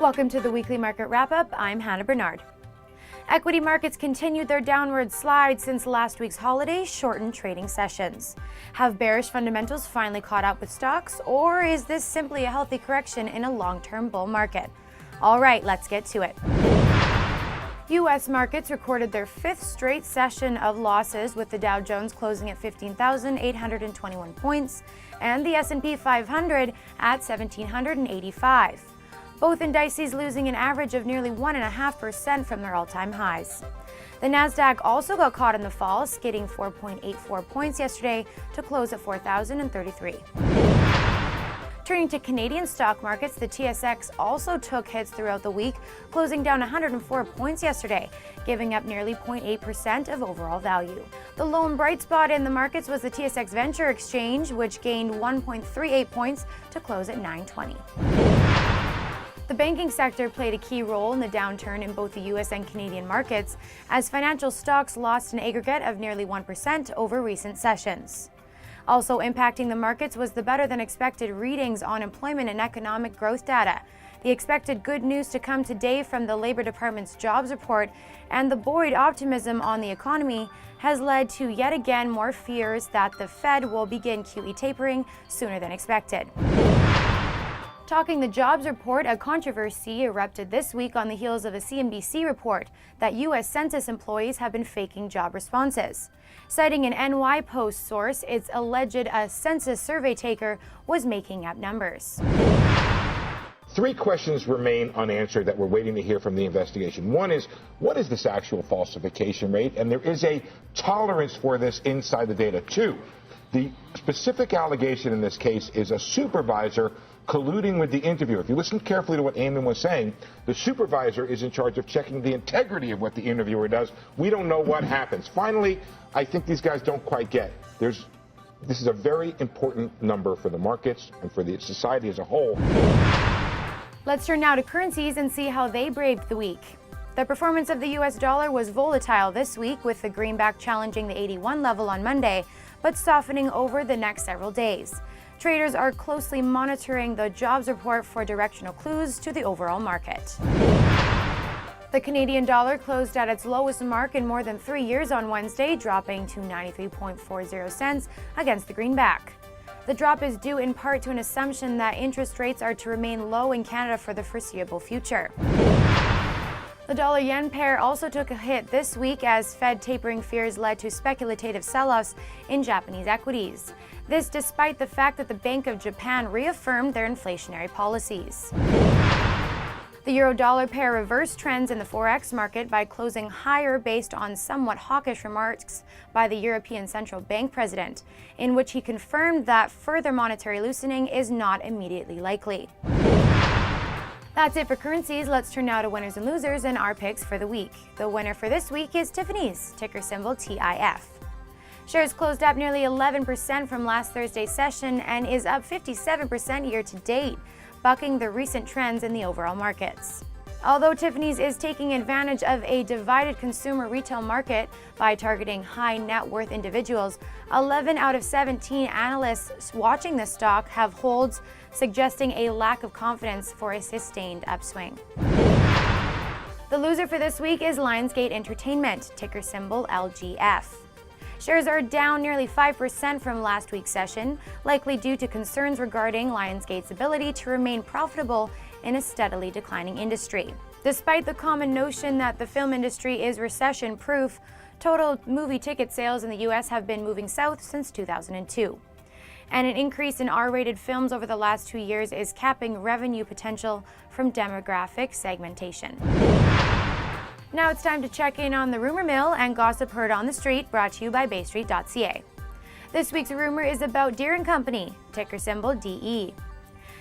Welcome to the weekly market wrap-up. I'm Hannah Bernard. Equity markets continued their downward slide since last week's holiday shortened trading sessions. Have bearish fundamentals finally caught up with stocks, or is this simply a healthy correction in a long-term bull market? All right, let's get to it. U.S. markets recorded their fifth straight session of losses, with the Dow Jones closing at 15,821 points and the S&P 500 at 1,785. Both indices losing an average of nearly 1.5% from their all-time highs. The Nasdaq also got caught in the fall, skidding 4.84 points yesterday to close at 4,033. Turning to Canadian stock markets, the TSX also took hits throughout the week, closing down 104 points yesterday, giving up nearly 0.8% of overall value. The lone bright spot in the markets was the TSX Venture Exchange, which gained 1.38 points to close at 920. The banking sector played a key role in the downturn in both the U.S. and Canadian markets, as financial stocks lost an aggregate of nearly 1% over recent sessions. Also impacting the markets was the better-than-expected readings on employment and economic growth data, the expected good news to come today from the Labor Department's jobs report, and the buoyed optimism on the economy has led to yet again more fears that the Fed will begin QE tapering sooner than expected. Talking the jobs report, a controversy erupted this week on the heels of a CNBC report that U.S. Census employees have been faking job responses. Citing an NY Post source, it's alleged a census survey taker was making up numbers. Three questions remain unanswered that we're waiting to hear from the investigation. One is, what is this actual falsification rate? And there is a tolerance for this inside the data. Two, the specific allegation in this case is a supervisor colluding with the interviewer. If you listen carefully to what Eamon was saying, the supervisor is in charge of checking the integrity of what the interviewer does. We don't know what happens. Finally, I think these guys don't quite get. This is a very important number for the markets and for the society as a whole. Let's turn now to currencies and see how they braved the week. The performance of the U.S. dollar was volatile this week, with the greenback challenging the 81 level on Monday, but softening over the next several days. Traders are closely monitoring the jobs report for directional clues to the overall market. The Canadian dollar closed at its lowest mark in more than 3 years on Wednesday, dropping to 93.40 cents against the greenback. The drop is due in part to an assumption that interest rates are to remain low in Canada for the foreseeable future. The dollar-yen pair also took a hit this week as Fed tapering fears led to speculative sell-offs in Japanese equities. This despite the fact that the Bank of Japan reaffirmed their inflationary policies. The euro-dollar pair reversed trends in the forex market by closing higher based on somewhat hawkish remarks by the European Central Bank president, in which he confirmed that further monetary loosening is not immediately likely. That's it for currencies. Let's turn now to winners and losers and our picks for the week. The winner for this week is Tiffany's, ticker symbol TIF. Shares closed up nearly 11% from last Thursday's session and is up 57% year to date, bucking the recent trends in the overall markets. Although Tiffany's is taking advantage of a divided consumer retail market by targeting high net worth individuals, 11 out of 17 analysts watching the stock have holds, suggesting a lack of confidence for a sustained upswing. The loser for this week is Lionsgate Entertainment, ticker symbol LGF. Shares are down nearly 5% from last week's session, likely due to concerns regarding Lionsgate's ability to remain profitable in a steadily declining industry. Despite the common notion that the film industry is recession-proof, total movie ticket sales in the U.S. have been moving south since 2002. And an increase in R-rated films over the last 2 years is capping revenue potential from demographic segmentation. Now it's time to check in on the rumor mill and gossip heard on the street, brought to you by baystreet.ca. This week's rumor is about Deere & Company, ticker symbol DE.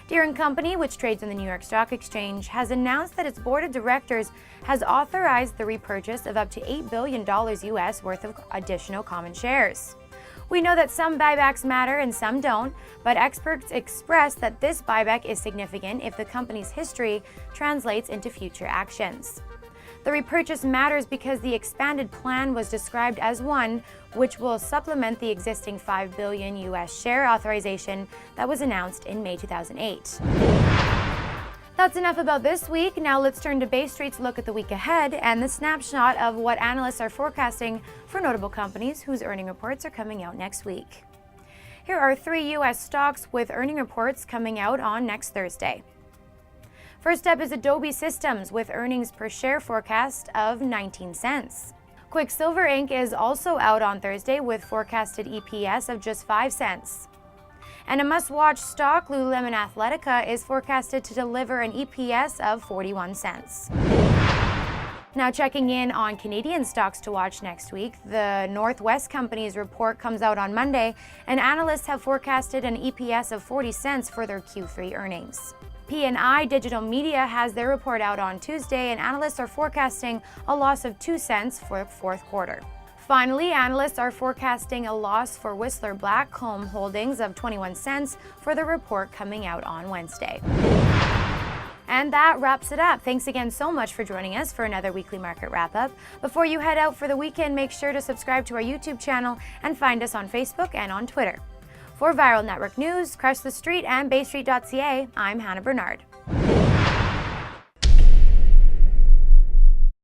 Deere & Company, which trades on the New York Stock Exchange, has announced that its board of directors has authorized the repurchase of up to $8 billion US worth of additional common shares. We know that some buybacks matter and some don't, but experts express that this buyback is significant if the company's history translates into future actions. The repurchase matters because the expanded plan was described as one which will supplement the existing $5 billion US share authorization that was announced in May 2008. That's enough about this week. Now let's turn to Bay Street's look at the week ahead and the snapshot of what analysts are forecasting for notable companies whose earning reports are coming out next week. Here are 3 U.S. stocks with earning reports coming out on next Thursday. First up is Adobe Systems with earnings per share forecast of 19 cents. Quicksilver Inc. is also out on Thursday with forecasted EPS of just 5 cents. And a must-watch stock, Lululemon Athletica, is forecasted to deliver an EPS of 41 cents. Now checking in on Canadian stocks to watch next week, the Northwest Company's report comes out on Monday, and analysts have forecasted an EPS of 40 cents for their Q3 earnings. P&I Digital Media has their report out on Tuesday, and analysts are forecasting a loss of 2 cents for the fourth quarter. Finally, analysts are forecasting a loss for Whistler Blackcomb Holdings of 21 cents for the report coming out on Wednesday. And that wraps it up. Thanks again so much for joining us for another weekly market wrap-up. Before you head out for the weekend, make sure to subscribe to our YouTube channel and find us on Facebook and on Twitter. For Viral Network News, Crush the Street, and BayStreet.ca, I'm Hannah Bernard.